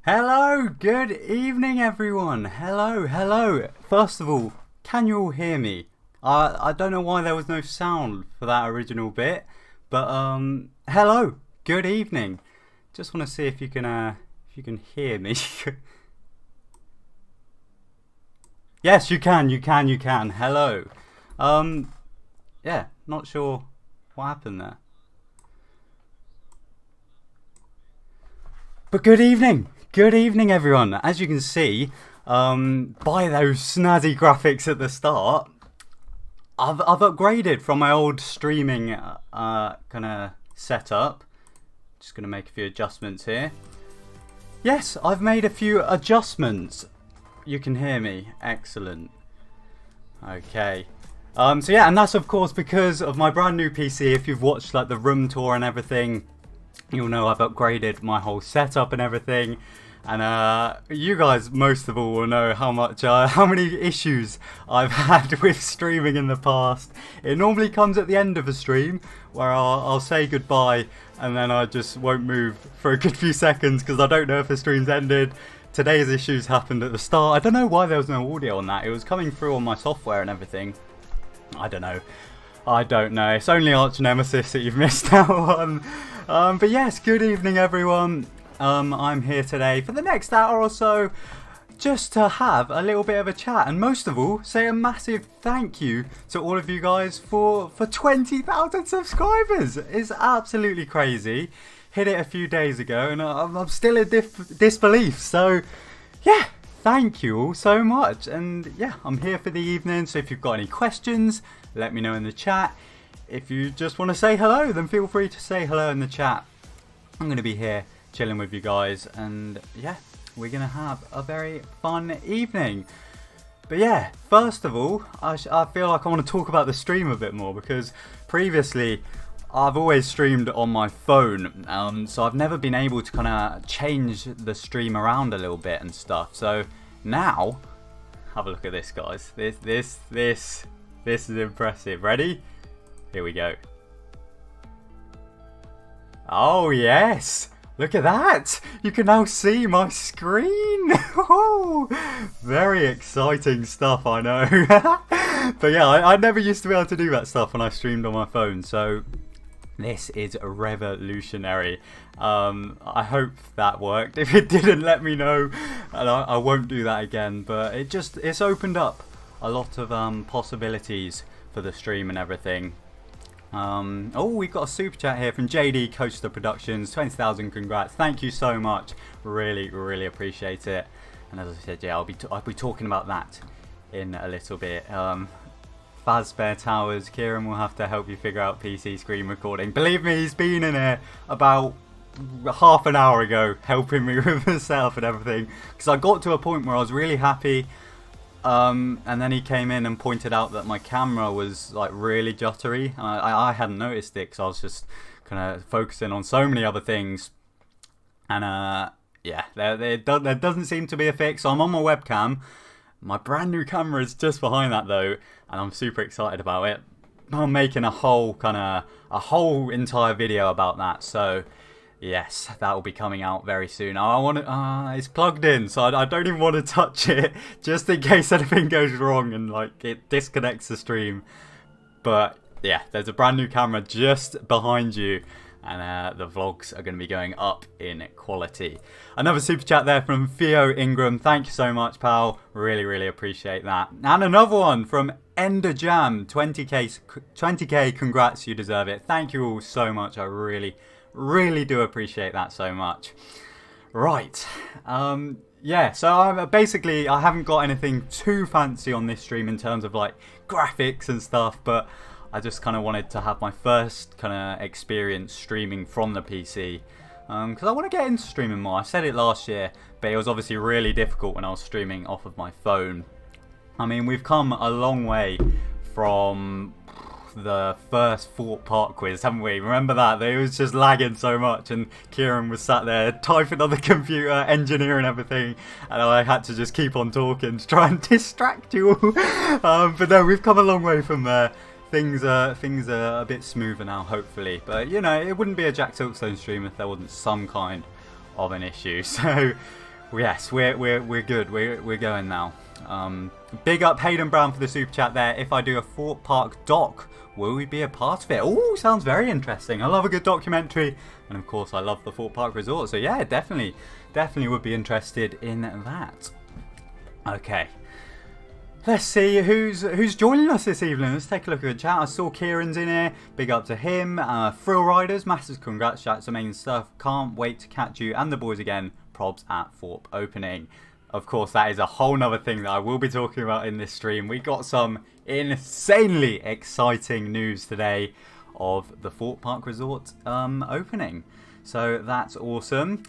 Hello, good evening everyone. Hello. First of all, can you all hear me? I don't know why there was no sound for that original bit, but hello, good evening. Just want to see if you can hear me. Yes, you can. Hello. Yeah, not sure what happened there. But good evening everyone. As you can see, by those snazzy graphics at the start, I've upgraded from my old streaming kind of setup. Just going to make a few adjustments here. Yes, I've made a few adjustments. You can hear me. Excellent. Okay. So yeah, and that's of course because of my brand new PC. If you've watched like the room tour and everything, you'll know I've upgraded my whole setup and everything. And you guys most of all will know how many issues I've had with streaming in the past. It normally comes at the end of a stream where I'll say goodbye and then I just won't move for a good few seconds because I don't know if the stream's ended. Today's issues happened at the start. I don't know why there was no audio on that. It was coming through on my software and everything. I don't know. It's only Arch Nemesis that you've missed out on. But yes, good evening everyone. I'm here today for the next hour or so just to have a little bit of a chat, and most of all say a massive thank you to all of you guys for 20,000 subscribers. It's absolutely crazy. Hit it a few days ago and I'm still in disbelief. So yeah, thank you all so much. And yeah, I'm here for the evening, so if you've got any questions, let me know in the chat. If you just want to say hello, then feel free to say hello in the chat. I'm going to be here chilling with you guys, and yeah, we're going to have a very fun evening. But yeah, first of all, I feel like I want to talk about the stream a bit more, because previously I've always streamed on my phone, so I've never been able to kind of change the stream around a little bit and stuff. So now, have a look at this, guys. This is impressive. Ready? Here we go. Oh yes! Look at that! You can now see my screen! Oh, very exciting stuff, I know. But yeah, I never used to be able to do that stuff when I streamed on my phone, so this is revolutionary. I hope that worked. If it didn't, let me know, and I won't do that again. But it's opened up a lot of possibilities for the stream and everything. Oh, we've got a super chat here from JD Coaster Productions. 20,000 congrats. Thank you so much. Really appreciate it. And as I said, yeah, I'll be talking about that in a little bit. Fazbear Towers, Kieran will have to help you figure out PC screen recording. Believe me, he's been in here about half an hour ago helping me with the setup and everything, because I got to a point where I was really happy. And then he came in and pointed out that my camera was like really jittery. I hadn't noticed it because I was just kind of focusing on so many other things. And yeah, there doesn't seem to be a fix. So I'm on my webcam. My brand new camera is just behind that though, and I'm super excited about it. I'm making a whole entire video about that. So yes, that will be coming out very soon. It's plugged in, so I don't even want to touch it, just in case anything goes wrong and like it disconnects the stream. But yeah, there's a brand new camera just behind you, and the vlogs are going to be going up in quality. Another super chat there from Theo Ingram. Thank you so much, pal. Really appreciate that. And another one from Ender Jam. 20k. Congrats, you deserve it. Thank you all so much. I really do appreciate that so much. Right, yeah, so I haven't got anything too fancy on this stream in terms of like graphics and stuff, but I just kind of wanted to have my first kind of experience streaming from the PC, because I want to get into streaming more. I said it last year, but it was obviously really difficult when I was streaming off of my phone. I mean, we've come a long way from the first Thorpe Park quiz, haven't we? Remember that? It was just lagging so much, and Kieran was sat there typing on the computer, engineering everything, and I had to just keep on talking to try and distract you all. But no, we've come a long way from there. Things are a bit smoother now, hopefully. But you know, it wouldn't be a Jack Silkstone stream if there wasn't some kind of an issue. So Yes, we're good. We're going now. Big up Hayden Brown for the super chat there. If I do a Thorpe Park doc, will we be a part of it? Oh, sounds very interesting. I love a good documentary, and of course I love the Thorpe Park Resort. So yeah, definitely would be interested in that. Okay. Let's see who's joining us this evening. Let's take a look at the chat. I saw Kieran's in here. Big up to him. Thrill Riders, massive congrats. That's amazing stuff. Can't wait to catch you and the boys again. Probs at Thorpe opening. Of course, that is a whole nother thing that I will be talking about in this stream. We got some insanely exciting news today of the Thorpe Park Resort opening. So that's awesome.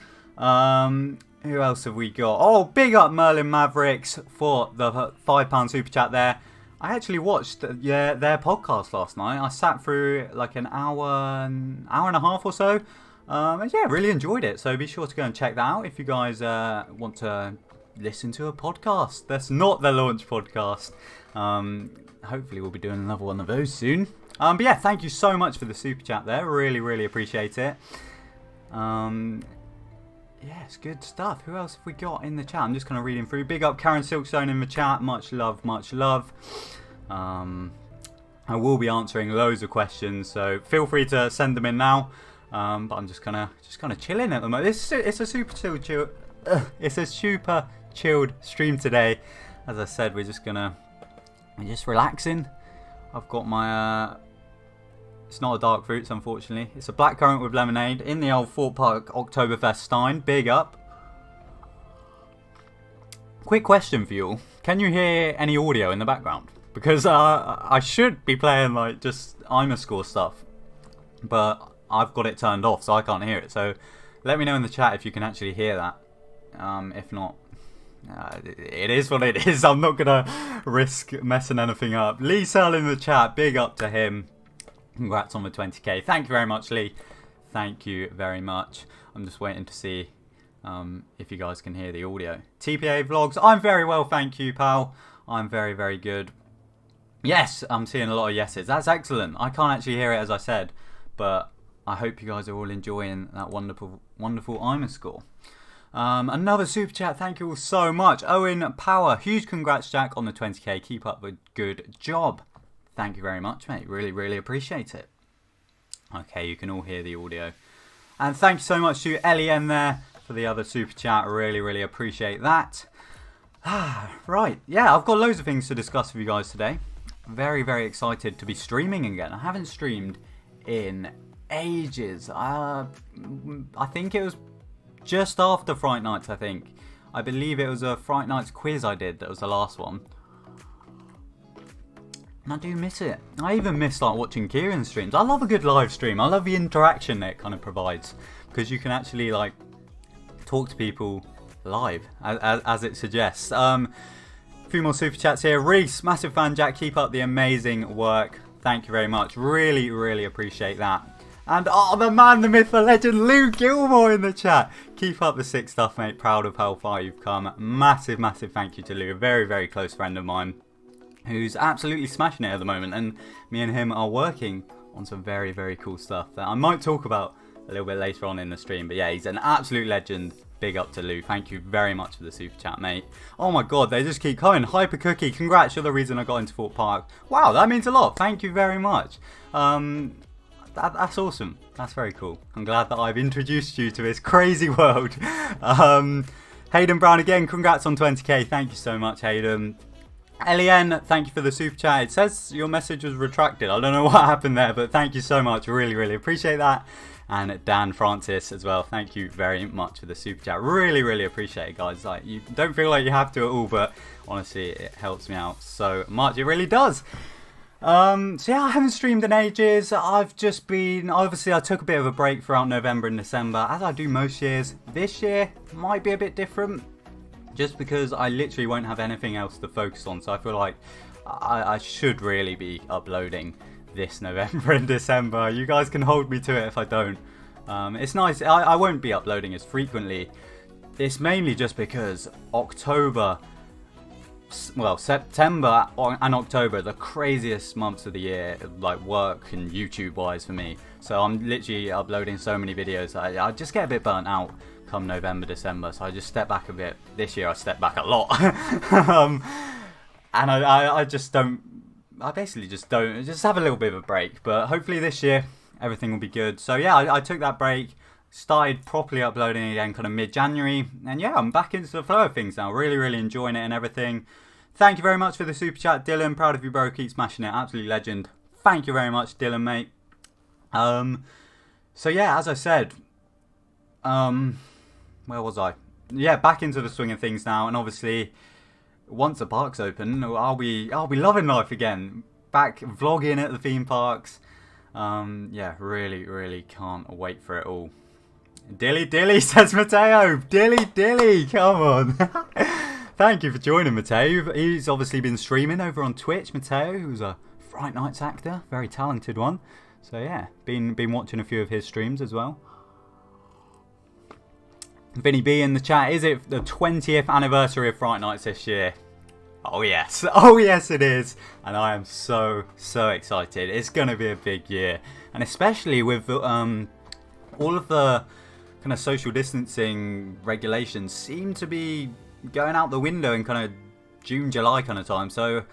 Who else have we got? Oh, big up Merlin Mavericks for the £5 super chat there. I actually watched their podcast last night. I sat through like an hour and a half or so. And yeah, really enjoyed it. So be sure to go and check that out if you guys want to listen to a podcast. That's not the launch podcast. Hopefully we'll be doing another one of those soon. But yeah, thank you so much for the super chat there. Really appreciate it. Yeah, it's good stuff. Who else have we got in the chat? I'm just kind of reading through. Big up Karen Silkstone in the chat. Much love. I will be answering loads of questions, so feel free to send them in now. But I'm just kind of chilling at the moment. It's a super chill. It's a super chilled stream today. As I said, we're just relaxing. I've got my it's not a dark fruits, unfortunately. It's a blackcurrant with lemonade in the old Thorpe Park Oktoberfest Stein. Big up. Quick question for you all. Can you hear any audio in the background? Because I should be playing like just IMAscore stuff, but I've got it turned off, so I can't hear it. So let me know in the chat if you can actually hear that. If not, it is what it is. I'm not going to risk messing anything up. Lee Searle in the chat. Big up to him. Congrats on the 20k. Thank you very much, Lee. Thank you very much. I'm just waiting to see if you guys can hear the audio. TPA Vlogs. I'm very well, thank you, pal. I'm very good. Yes, I'm seeing a lot of yeses. That's excellent. I can't actually hear it as I said, but I hope you guys are all enjoying that wonderful IMAscore. Another super chat. Thank you all so much. Owen Power. Huge congrats, Jack, on the 20k. Keep up the good job. Thank you very much, mate. Really appreciate it. Okay, you can all hear the audio. And thank you so much to Ellie there for the other super chat. Really appreciate that. Right, yeah, I've got loads of things to discuss with you guys today. Very excited to be streaming again. I haven't streamed in ages. I think it was just after Fright Nights, I believe it was a Fright Nights quiz I did. That was the last one. And I do miss it. I even miss like watching Kieran's streams. I love a good live stream. I love the interaction that it kind of provides, because you can actually like talk to people live as it suggests. A few more super chats here. Reese, massive fan, Jack. Keep up the amazing work. Thank you very much. Really appreciate that. And the man, the myth, the legend, Lou Gilmore in the chat. Keep up the sick stuff, mate. Proud of how far you've come. Massive thank you to Lou. A very close friend of mine who's absolutely smashing it at the moment. And me and him are working on some very cool stuff that I might talk about a little bit later on in the stream. But yeah, he's an absolute legend. Big up to Lou. Thank you very much for the super chat, mate. Oh my god, they just keep coming. Hyper Cookie, congrats. You're the reason I got into Thorpe Park. Wow, that means a lot. Thank you very much. That's awesome. That's very cool. I'm glad that I've introduced you to this crazy world. Hayden Brown again, congrats on 20k. Thank you so much, Hayden. Eliane, thank you for the super chat. It says your message was retracted. I don't know what happened there, but thank you so much. Really appreciate that. And Dan Francis as well. Thank you very much for the super chat. Really appreciate it, guys. Like, you don't feel like you have to at all, but honestly, it helps me out so much. It really does. So yeah, I haven't streamed in ages. I've just been, obviously I took a bit of a break throughout November and December, as I do most years. This year might be a bit different, just because I literally won't have anything else to focus on. So I feel like I should really be uploading this November and December. You guys can hold me to it if I don't. It's nice. I won't be uploading as frequently. It's mainly just because September and October are the craziest months of the year, like work and YouTube wise for me. So I'm literally uploading so many videos. I just get a bit burnt out come November, December. So I just stepped back a bit. This year I stepped back a lot. And I just don't, I basically just don't, just have a little bit of a break. But hopefully this year everything will be good. So yeah, I took that break, started properly uploading again kind of mid-January. And yeah, I'm back into the flow of things now. Really enjoying it and everything. Thank you very much for the super chat, Dylan. Proud of you, bro. Keep smashing it. Absolutely legend. Thank you very much, Dylan, mate. So yeah, as I said, where was I? Yeah, back into the swing of things now, and obviously, once the park's open, I'll be loving life again. Back vlogging at the theme parks. Yeah, really can't wait for it all. Dilly, says Matteo. Dilly, come on. Thank you for joining, Matteo. He's obviously been streaming over on Twitch, Matteo, who's a Fright Nights actor, very talented one. So yeah, been watching a few of his streams as well. Vinny B in the chat, is it the 20th anniversary of Fright Nights this year? Oh yes it is, and I am so excited. It's going to be a big year, and especially with all of the kind of social distancing regulations seem to be going out the window in kind of June, July kind of time. So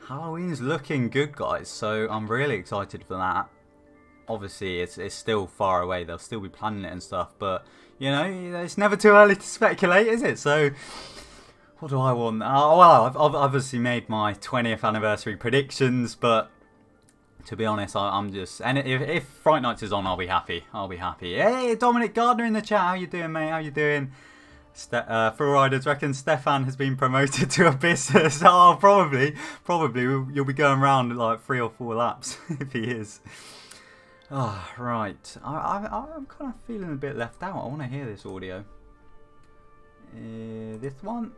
Halloween's looking good, guys. So I'm really excited for that. Obviously, it's still far away. They'll still be planning it and stuff, but you know, it's never too early to speculate, is it? So, what do I want? Well, I've obviously made my 20th anniversary predictions, but to be honest, I'm just... And if Fright Nights is on, I'll be happy. Hey, Dominic Gardner in the chat. How you doing, mate? How you doing? Thrill Riders reckon Stefan has been promoted to a business. Oh, probably. You'll be going around like 3 or 4 laps if he is. Oh, right. I'm kind of feeling a bit left out. I want to hear this audio. This one.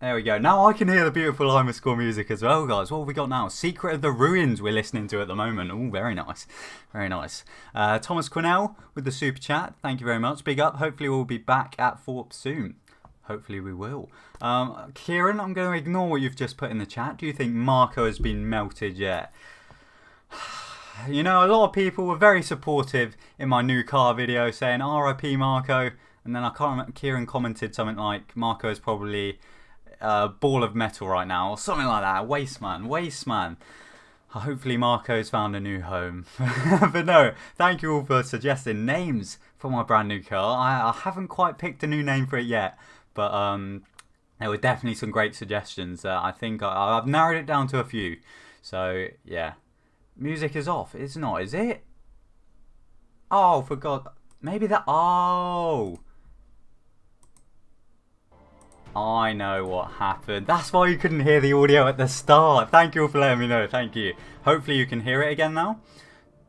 There we go. Now I can hear the beautiful I'm a Score music as well, guys. What have we got now? Secret of the Ruins we're listening to at the moment. Oh, very nice. Very nice. Thomas Quinnell with the super chat. Thank you very much. Big up. Hopefully we'll be back at Thorpe soon. Hopefully we will. Kieran, I'm going to ignore what you've just put in the chat. Do you think Marco has been melted yet? You know, a lot of people were very supportive in my new car video saying RIP Marco, and then I can't remember, Kieran commented something like Marco is probably a ball of metal right now, or something like that. Waste man. Hopefully Marco's found a new home. But no, thank you all for suggesting names for my brand new car. I haven't quite picked a new name for it yet, but there were definitely some great suggestions. I think I've narrowed it down to a few. So yeah. Music is off. It's not, is it? Oh, for God. Maybe that... Oh. I know what happened. That's why you couldn't hear the audio at the start. Thank you all for letting me know. Thank you. Hopefully you can hear it again now.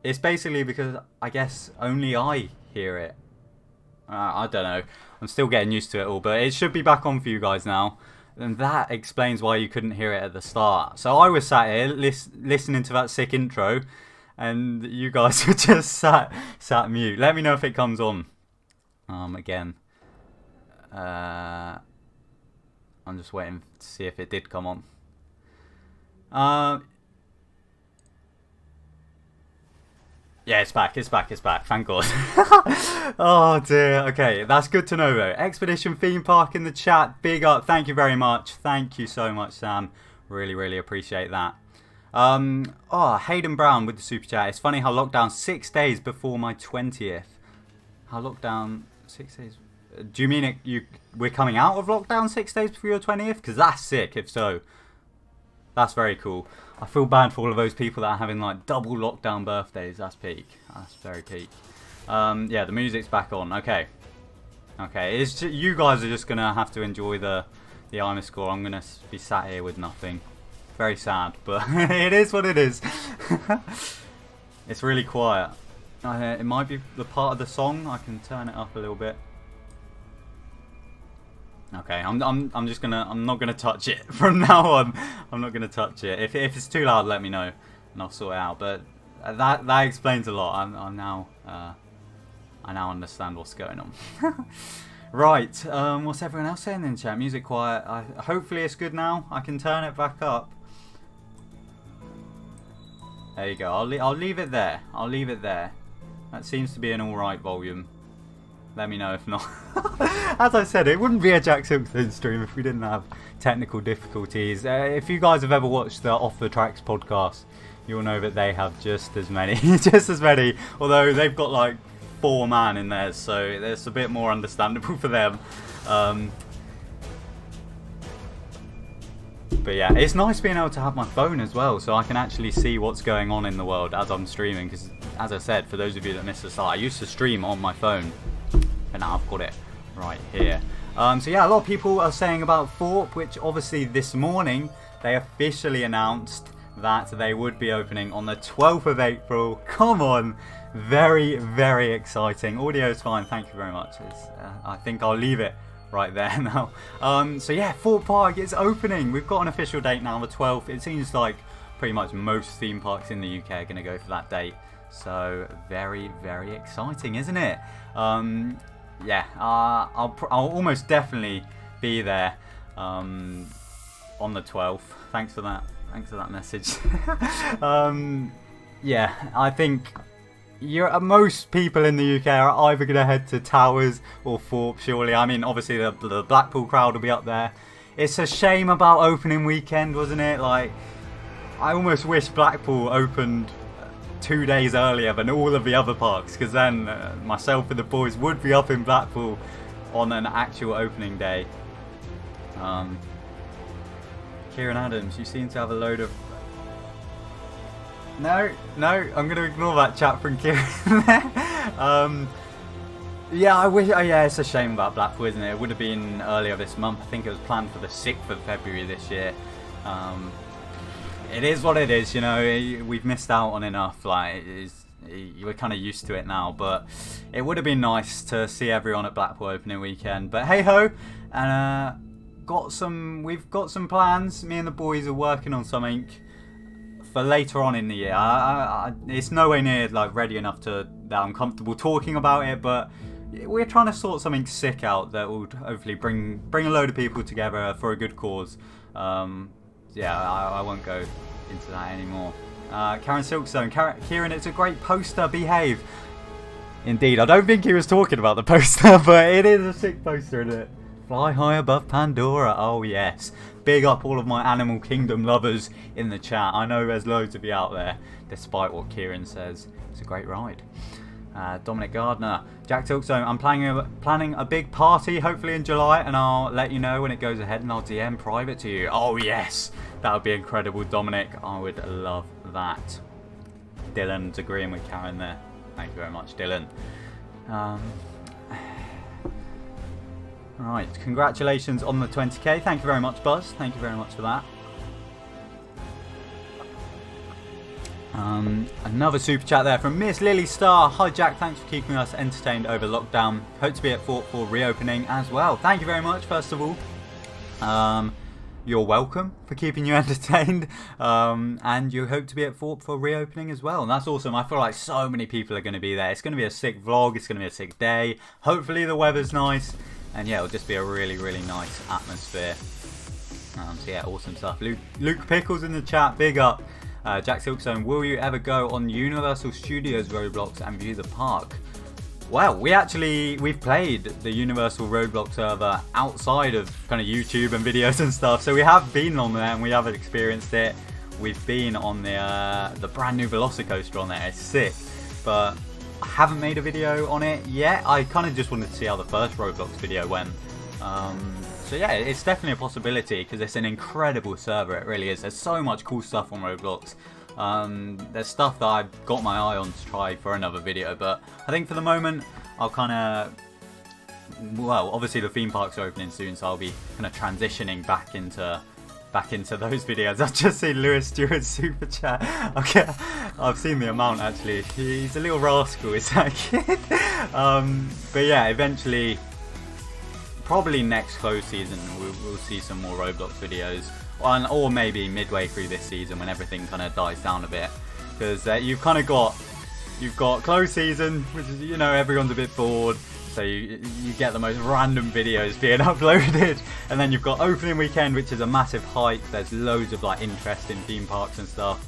It's basically because I guess only I hear it. I don't know. I'm still getting used to it all. But it should be back on for you guys now. And that explains why you couldn't hear it at the start. So I was sat here listening to that sick intro, and you guys were just sat mute. Let me know if it comes on. Again. I'm just waiting to see if it did come on. Yeah, it's back. Thank God. Oh, dear. Okay, that's good to know, though. Expedition Theme Park in the chat. Big up. Thank you very much. Thank you so much, Sam. Really appreciate that. Oh, Hayden Brown with the super chat. It's funny how lockdown 6 days before my 20th. How lockdown 6 days... Do you mean we're coming out of lockdown 6 days before your 20th? Because that's sick, if so. That's very cool. I feel bad for all of those people that are having like double lockdown birthdays. That's peak. That's very peak. Yeah, the music's back on. Okay. It's just, you guys are just gonna have to enjoy the IMA score. I'm gonna be sat here with nothing. Very sad, but it is what it is. It's really quiet. It might be the part of the song. I can turn it up a little bit. Okay, I'm not gonna touch it from now on. I'm not gonna touch it. If it's too loud, let me know, and I'll sort it out. But that explains a lot. I now understand what's going on. Right, what's everyone else saying in the chat? Music quiet. Hopefully it's good now. I can turn it back up. There you go. I'll leave it there. That seems to be an alright volume. let me know if not. As I said, it wouldn't be a Jack Silkstone stream if we didn't have technical difficulties. If you guys have ever watched the Off the Tracks podcast, you'll know that they have just as many, although they've got like 4 man in there, so it's a bit more understandable for them. But yeah, it's nice being able to have my phone as well, so I can actually see what's going on in the world as I'm streaming, because as I said, for those of you that missed the start, I used to stream on my phone, and now I've got it right here. So yeah, a lot of people are saying about Thorpe, which obviously this morning they officially announced that they would be opening on the 12th of April. Come on, very, very exciting. Audio is fine, thank you very much. I think I'll leave it right there now. So yeah, Thorpe Park is opening. We've got an official date now, the 12th. It seems like pretty much most theme parks in the UK are going to go for that date. So very, very exciting, isn't it? Yeah, I'll almost definitely be there on the 12th. Thanks for that. Thanks for that message. Yeah, I think most people in the UK are either going to head to Towers or Thorpe, surely. I mean, obviously the Blackpool crowd will be up there. It's a shame about opening weekend, wasn't it? Like, I almost wish Blackpool opened 2 days earlier than all of the other parks, because then myself and the boys would be up in Blackpool on an actual opening day. Kieran Adams, you seem to have a load of... No, I'm going to ignore that chat from Kieran. Yeah, I wish. Yeah, it's a shame about Blackpool, isn't it? It would have been earlier this month. I think it was planned for the 6th of February this year. It is what it is, you know. We've missed out on enough. Like, we're kind of used to it now. But it would have been nice to see everyone at Blackpool opening weekend. But hey ho, and we've got some plans. Me and the boys are working on something for later on in the year. It's nowhere near like ready enough that I'm comfortable talking about it, but we're trying to sort something sick out that will hopefully bring a load of people together for a good cause. Yeah, I won't go into that anymore. Karen Silkstone, Kieran, it's a great poster, behave. Indeed, I don't think he was talking about the poster, but it is a sick poster, isn't it? Fly high above Pandora, oh yes. Big up all of my Animal Kingdom lovers in the chat. I know there's loads of you out there, despite what Kieran says. It's a great ride. Dominic Gardner, Jack Silkstone, I'm planning a big party, hopefully in July, and I'll let you know when it goes ahead, and I'll DM private to you. Oh yes, that would be incredible, Dominic. I would love that. Dylan's agreeing with Karen there. Thank you very much, Dylan. Right, congratulations on the 20k. Thank you very much, Buzz. Thank you very much for that. Another super chat there from Miss Lily Star. Hi Jack, thanks for keeping us entertained over lockdown. Hope to be at Thorpe for reopening as well. Thank you very much, first of all. You're welcome for keeping you entertained. And you hope to be at Thorpe for reopening as well. And that's awesome. I feel like so many people are going to be there. It's going to be a sick vlog. It's going to be a sick day. Hopefully the weather's nice. And yeah, it'll just be a really, really nice atmosphere. So yeah, awesome stuff. Luke Pickles in the chat, big up. Jack Silkstone, will you ever go on Universal Studios Roblox and view the park? Well, we've played the Universal Roblox server outside of kind of YouTube and videos and stuff. So we have been on there and we have experienced it. We've been on the brand new VelociCoaster on there. It's sick, but I haven't made a video on it yet. I kind of just wanted to see how the first Roblox video went. So yeah, it's definitely a possibility because it's an incredible server, it really is. There's so much cool stuff on Roblox. There's stuff that I've got my eye on to try for another video, but I think for the moment I'll kind of, well, obviously the theme parks are opening soon, so I'll be kind of transitioning back into those videos. I've just seen Lewis Stewart's super chat. Okay, I've seen the amount actually. He's a little rascal, is that kid? But yeah, eventually, probably next close season, we'll see some more Roblox videos, or maybe midway through this season when everything kind of dies down a bit, because you've got close season, which is, you know, everyone's a bit bored. So you get the most random videos being uploaded, and then you've got opening weekend, which is a massive hype. There's loads of like interest in theme parks and stuff.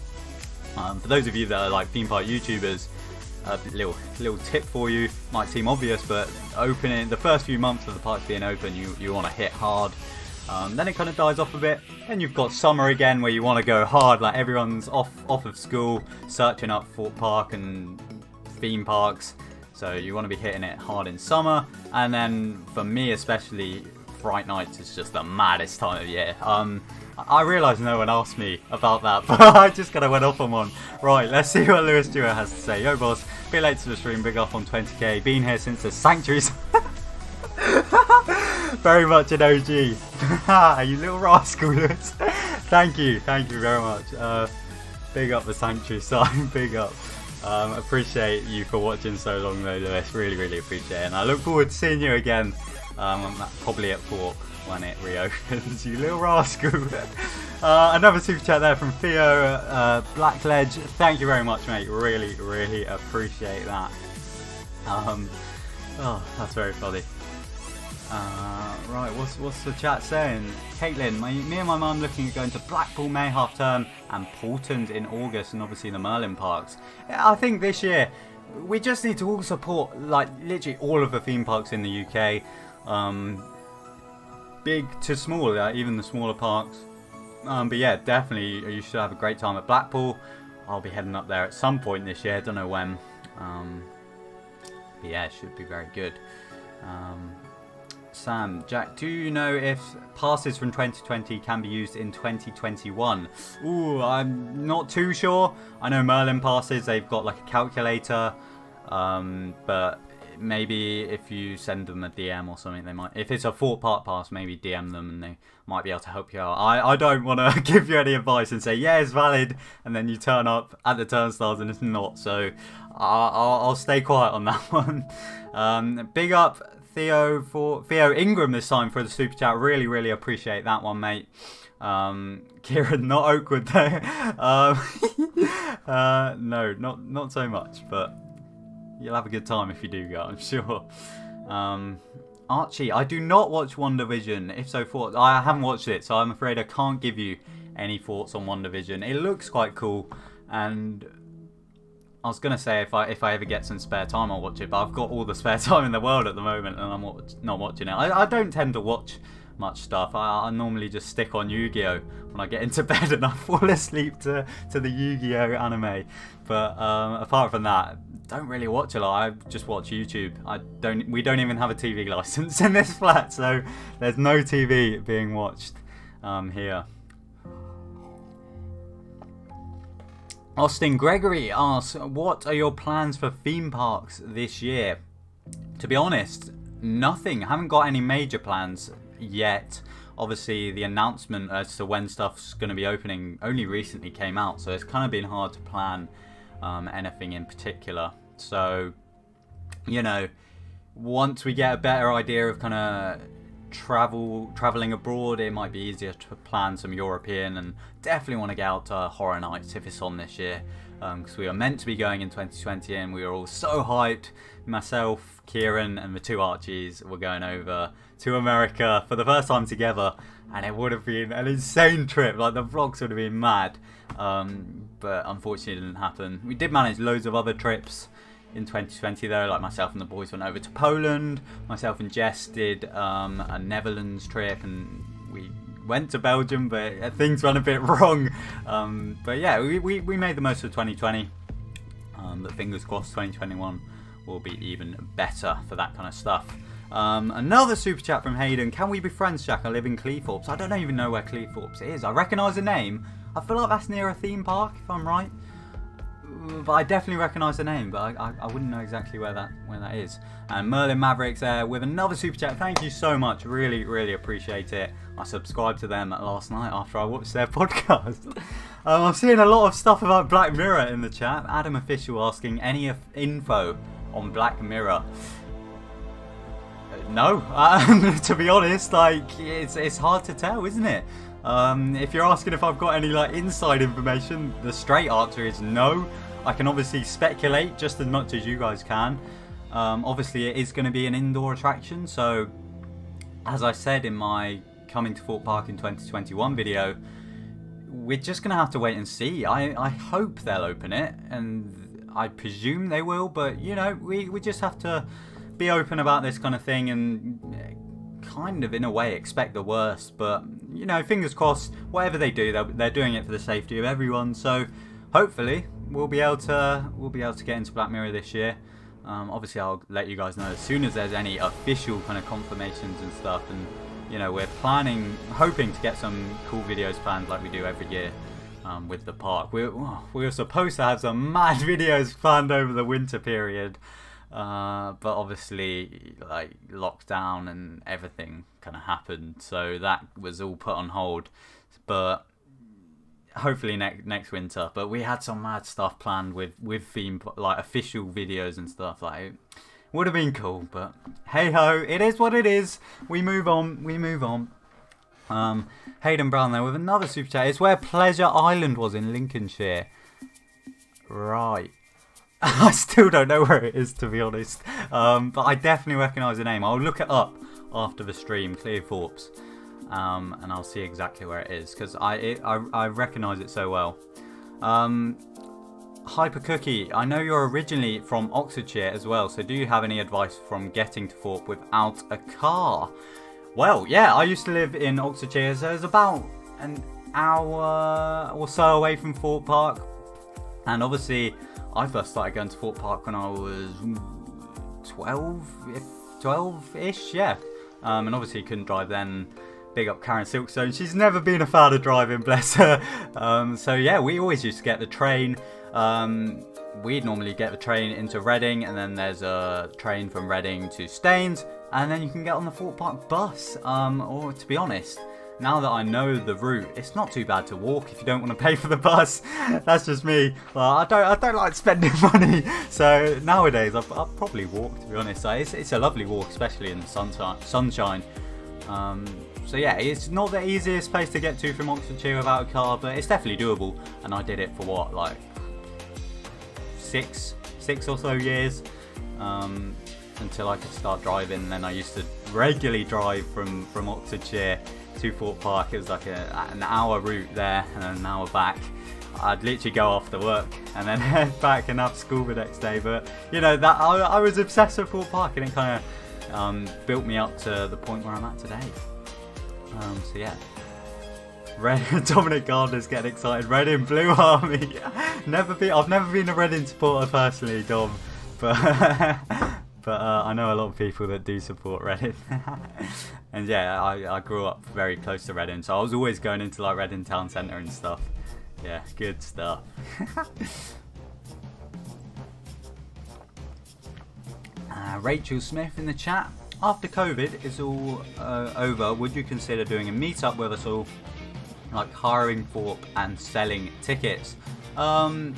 For those of you that are like theme park YouTubers, a little tip for you. Might seem obvious, but opening the first few months of the parks being open, you want to hit hard. Then it kind of dies off a bit. Then you've got summer again, where you want to go hard. Like everyone's off of school, searching up Thorpe Park and theme parks. So you want to be hitting it hard in summer. And then for me especially, Fright Nights is just the maddest time of year. I realise no one asked me about that, but I just kind of went off on one. Right, let's see what Lewis Stewart has to say. Yo boss, bit late to the stream, big up on 20k. Been here since the sanctuaries. Very much an OG. You little rascal, Lewis. Thank you very much. Big up the sanctuary sign, big up. Appreciate you for watching so long though, Lewis. Really appreciate it. And I look forward to seeing you again, probably at Thorpe when it reopens. You little rascal. Another super chat there from Theo Blackledge. Thank you very much, mate. Really appreciate that. Oh, that's very funny. Right, what's the chat saying? Caitlin, me and my mum looking at going to Blackpool May half term and Portland in August, and obviously the Merlin parks. I think this year we just need to all support like literally all of the theme parks in the UK, big to small, even the smaller parks. But yeah, definitely you should have a great time at Blackpool. I'll be heading up there at some point this year. Don't know when. But yeah, it should be very good. Sam, Jack, do you know if passes from 2020 can be used in 2021? Ooh, I'm not too sure. I know Merlin passes, they've got like a calculator, but maybe if you send them a DM or something, they might. If it's a Thorpe Park pass, maybe DM them and they might be able to help you out. I don't want to give you any advice and say yeah it's valid, and then you turn up at the turnstiles and it's not. So I'll stay quiet on that one. Big up Theo Ingram this time for the super chat. Really appreciate that one, mate. Kieran, not Oakwood though. No, not so much, but you'll have a good time if you do go, I'm sure. Archie, I do not watch WandaVision. If so, thoughts? I haven't watched it, so I'm afraid I can't give you any thoughts on WandaVision. It looks quite cool, and I was gonna say if I ever get some spare time, I'll watch it. But I've got all the spare time in the world at the moment, and I'm not watching it. I don't tend to watch much stuff. I normally just stick on Yu-Gi-Oh when I get into bed, and I fall asleep to the Yu-Gi-Oh anime. But apart from that, don't really watch a lot. I just watch YouTube. We don't even have a TV license in this flat, so there's no TV being watched here. Austin Gregory asks, what are your plans for theme parks this year? To be honest, nothing. I haven't got any major plans yet. Obviously, the announcement as to when stuff's going to be opening only recently came out, so it's kind of been hard to plan anything in particular. So, you know, once we get a better idea of kind of traveling abroad, it might be easier to plan some European, and definitely want to get out to Horror Nights if it's on this year, because we were meant to be going in 2020 and we were all so hyped. Myself, Kieran and the two Archies were going over to America for the first time together, and it would have been an insane trip. Like the vlogs would have been mad, but unfortunately it didn't happen. We did manage loads of other trips in 2020 though, like myself and the boys went over to Poland, myself and Jess did a Netherlands trip, and we went to Belgium, but things went a bit wrong. But yeah, we made the most of 2020, but fingers crossed 2021 will be even better for that kind of stuff. Another super chat from Hayden. Can we be friends, Jack? I live in Cleethorpes. I don't even know where Cleethorpes is. I recognise the name. I feel like that's near a theme park, if I'm right. But I definitely recognise the name, but I wouldn't know exactly where that is. And Merlin Mavericks there with another super chat. Thank you so much. Really appreciate it. I subscribed to them last night after I watched their podcast. I'm seeing a lot of stuff about Black Mirror in the chat. Adam Official asking any info on Black Mirror. No, to be honest, like it's hard to tell, isn't it? If you're asking if I've got any like inside information, the straight answer is no. I can obviously speculate just as much as you guys can. Obviously it is going to be an indoor attraction, so as I said in my coming to Thorpe Park in 2021 video, we're just going to have to wait and see. I hope they'll open it, and I presume they will, but you know, we just have to be open about this kind of thing and kind of in a way expect the worst. But you know, fingers crossed, whatever they do, they're doing it for the safety of everyone. So hopefully we'll be able to get into Black Mirror this year. Obviously I'll let you guys know as soon as there's any official kind of confirmations and stuff. And you know, we're hoping to get some cool videos planned like we do every year with the park. We were supposed to have some mad videos planned over the winter period, but obviously like lockdown and everything kind of happened, so that was all put on hold. But hopefully next winter. But we had some mad stuff planned with theme, like official videos and stuff. Like, would have been cool, but hey ho, it is what it is. We move on. Hayden Brown there with another super chat. It's where Pleasure Island was in Lincolnshire. Right. I still don't know where it is, to be honest. But I definitely recognise the name. I'll look it up after the stream, Clear Thorpes. And I'll see exactly where it is, because I recognise it so well. Hyper Cookie, I know you're originally from Oxfordshire as well, so do you have any advice from getting to Thorpe without a car? Well, yeah, I used to live in Oxfordshire, so it's about an hour or so away from Thorpe Park. And obviously, I first started going to Thorpe Park when I was 12-ish, yeah. And obviously couldn't drive then. Big up Karen Silkstone. She's never been a fan of driving, bless her. So yeah, we always used to get the train. We'd normally get the train into Reading, and then there's a train from Reading to Staines, and then you can get on the Thorpe Park bus. Or to be honest, now that I know the route, it's not too bad to walk if you don't want to pay for the bus. That's just me. Well, I don't like spending money, so nowadays I'll probably walk, to be honest. So it's a lovely walk, especially in the sunshine. So yeah, it's not the easiest place to get to from Oxfordshire without a car, but it's definitely doable. And I did it for what, like six or so years, until I could start driving. And then I used to regularly drive from Oxfordshire to Thorpe Park. It was like an hour route there and an hour back. I'd literally go after work and then head back and have school the next day. But you know, that I was obsessed with Thorpe Park, and it kind of built me up to the point where I'm at today. So yeah, Dominic Gardner's getting excited. Reading Blue Army. I've never been a Reading supporter personally, Dom, but I know a lot of people that do support Reading. And yeah, I grew up very close to Reading, so I was always going into like Reading town centre and stuff. Yeah, good stuff. Rachel Smith in the chat. After COVID is all over, would you consider doing a meetup with us all, like hiring Thorpe and selling tickets? I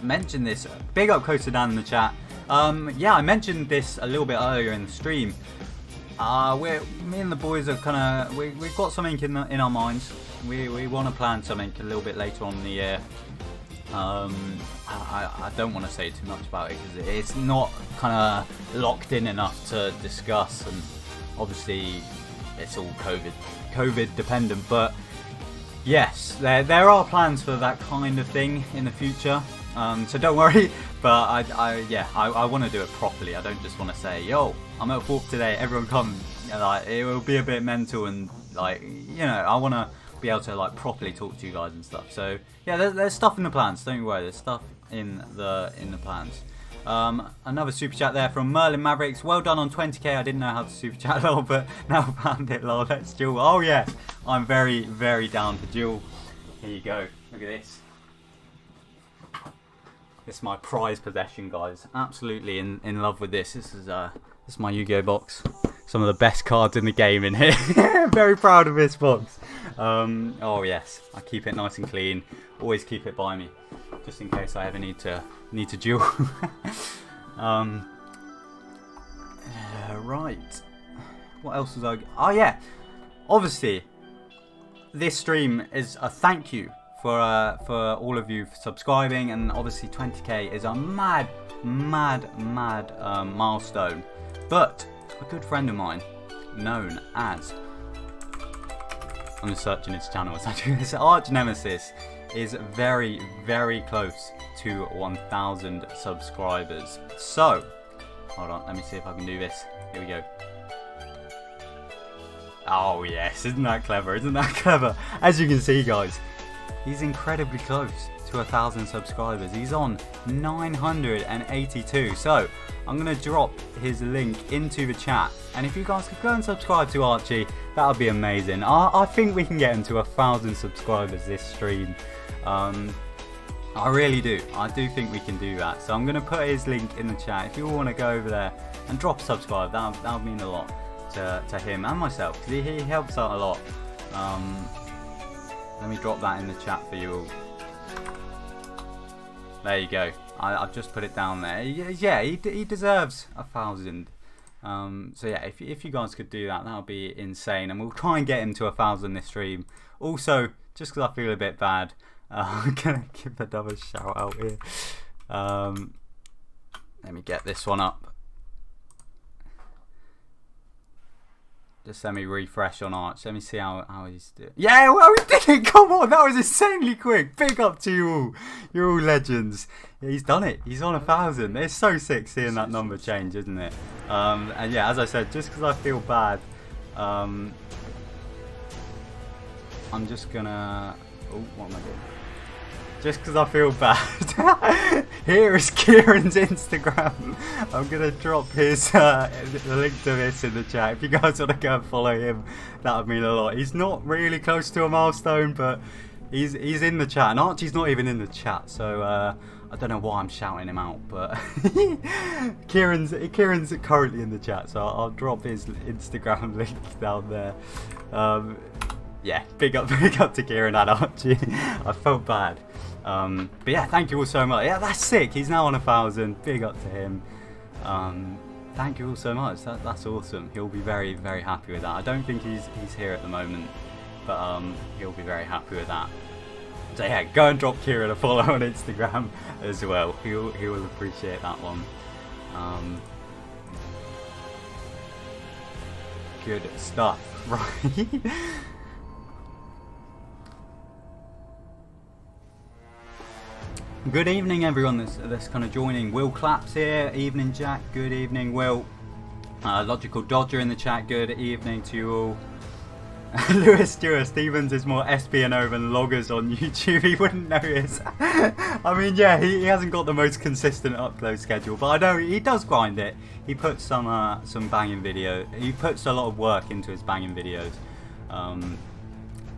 mentioned this. Big up Coaster Dan in the chat. Yeah, I mentioned this a little bit earlier in the stream. Me and the boys are kind of we've got something in our minds. We want to plan something a little bit later on in the year. I don't want to say too much about it because it's not kind of locked in enough to discuss, and obviously it's all COVID dependent. But yes, there are plans for that kind of thing in the future. So don't worry. But I want to do it properly. I don't just want to say, yo, I'm at Thorpe today, everyone come. Like, it will be a bit mental, and like, you know, I want to be able to like properly talk to you guys and stuff. So yeah, there's stuff in the plans. Don't worry, there's stuff in the plans. Another super chat there from Merlin Mavericks. Well done on 20k. I didn't know how to super chat lol, but now found it lol. Let's duel. Oh yeah, I'm very down for duel. Here you go. Look at this. This is my prized possession, guys. Absolutely in love with this. This is my Yu-Gi-Oh box. Some of the best cards in the game in here. Very proud of this box. Oh yes, I keep it nice and clean. Always keep it by me, just in case I ever need to duel. Right. What else was I? Oh yeah. Obviously, this stream is a thank you for all of you for subscribing, and obviously 20k is a mad milestone. But a good friend of mine, known as, I'm just searching his channel as I do this, Arch Nemesis, is very close to 1,000 subscribers. So, hold on, let me see if I can do this. Here we go. Oh yes, isn't that clever? Isn't that clever? As you can see, guys, he's incredibly close to 1,000 subscribers. He's on 982. So I'm gonna drop his link into the chat, and if you guys could go and subscribe to Archie, that would be amazing. I think we can get him to 1,000 subscribers this stream. I really do. I do think we can do that. So I'm gonna put his link in the chat. If you all want to go over there and drop a subscribe, that would mean a lot to him and myself, because he helps out a lot. Let me drop that in the chat for you all. There you go. I've just put it down there. Yeah, he deserves 1,000. So yeah, if you guys could do that, that would be insane, and we'll try and get him to 1,000 this stream. Also, just because I feel a bit bad, I'm gonna give another shout out here. Let me get this one up. Just let me refresh on Arch. Let me see how he's doing. Yeah, well, we did it! Come on, that was insanely quick. Big up to you all. You're all legends. Yeah, he's done it. He's on 1,000. It's so sick seeing that number change, isn't it? And yeah, as I said, just because I feel bad, I'm just gonna... Oh, what am I doing? Just because I feel bad. Here is Kieran's Instagram. I'm going to drop his the link to this in the chat. If you guys want to go and follow him, that would mean a lot. He's not really close to a milestone, but he's in the chat. And Archie's not even in the chat, so I don't know why I'm shouting him out. But Kieran's currently in the chat, so I'll drop his Instagram link down there. Yeah, big up to Kieran and Archie. I felt bad. But yeah, thank you all so much. Yeah, that's sick. He's now on 1,000. Big up to him. Thank you all so much. That's awesome. He'll be very, very happy with that. I don't think he's here at the moment, but he'll be very happy with that. So yeah, go and drop Kieran a follow on Instagram as well. He will appreciate that one. Good stuff, right? Good evening, everyone that's kind of joining. Will Claps here. Evening, Jack. Good evening, Will. Logical Dodger in the chat. Good evening to you all. Lewis Stewart Stevens is more SPNO than loggers on YouTube. He wouldn't notice. I mean, yeah, he hasn't got the most consistent upload schedule, but I know he does grind it. He puts some banging video. He puts a lot of work into his banging videos.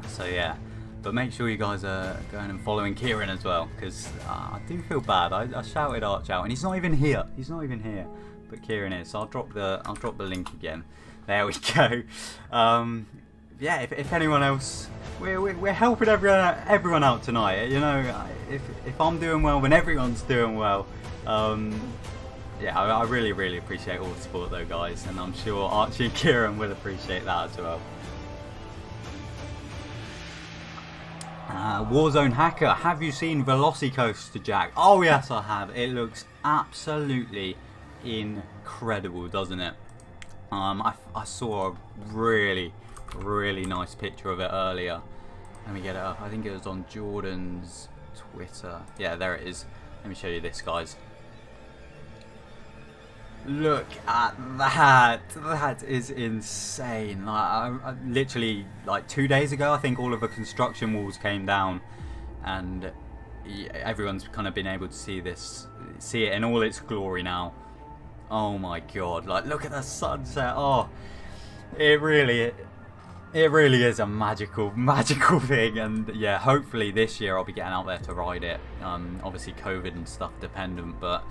So yeah. But make sure you guys are going and following Kieran as well, because I do feel bad. I shouted Arch out, and he's not even here. He's not even here, but Kieran is. So I'll drop the link again. There we go. Yeah, if anyone else, we're helping everyone out tonight. You know, if I'm doing well, then everyone's doing well. Yeah, I really appreciate all the support though, guys, and I'm sure Archie and Kieran will appreciate that as well. Warzone Hacker, have you seen VelociCoaster, Jack? Oh yes, I have. It looks absolutely incredible, doesn't it? I saw a really nice picture of it earlier. Let me get it up. I think it was on Jordan's Twitter. Yeah, there it is. Let me show you this, guys. Look at that. That is insane. I literally, like 2 days ago, I think all of the construction walls came down, and everyone's kind of been able to see it in all its glory now. Oh my god, like look at the sunset. Oh, it really is a magical thing. And yeah, hopefully this year I'll be getting out there to ride it. Obviously COVID and stuff dependent, but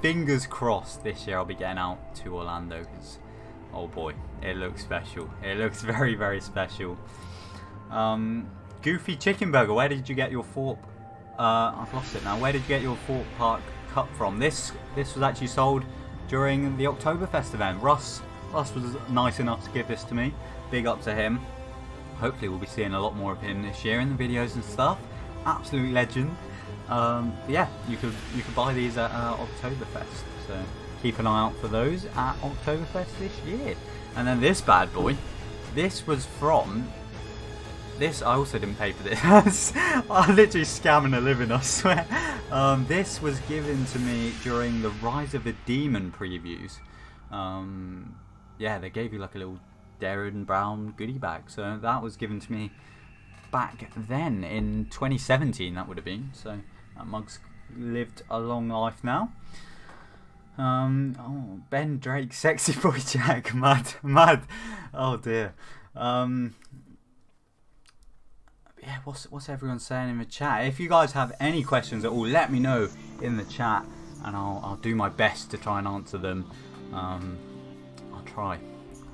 fingers crossed this year I'll be getting out to Orlando, because oh boy, it looks special. It looks very special. Goofy Chicken Burger, where did you get your Thorpe? I've lost it now. Where did you get your Thorpe Park cup from? This was actually sold during the Oktoberfest event. Russ was nice enough to give this to me. Big up to him. Hopefully we'll be seeing a lot more of him this year in the videos and stuff. Absolute legend. Yeah, you could buy these at Oktoberfest, so keep an eye out for those at Oktoberfest this year. And then this bad boy, this was from this, I also didn't pay for this. I'm literally scamming a living, I swear. This was given to me during the Rise of the Demon previews. Yeah, they gave you like a little Darren Brown goodie bag. So that was given to me back then in 2017, that would have been. So that mug's lived a long life now. Oh, Ben Drake, sexy boy Jack, mad. Oh dear. Yeah, what's everyone saying in the chat? If you guys have any questions at all, let me know in the chat, and I'll do my best to try and answer them. I'll try.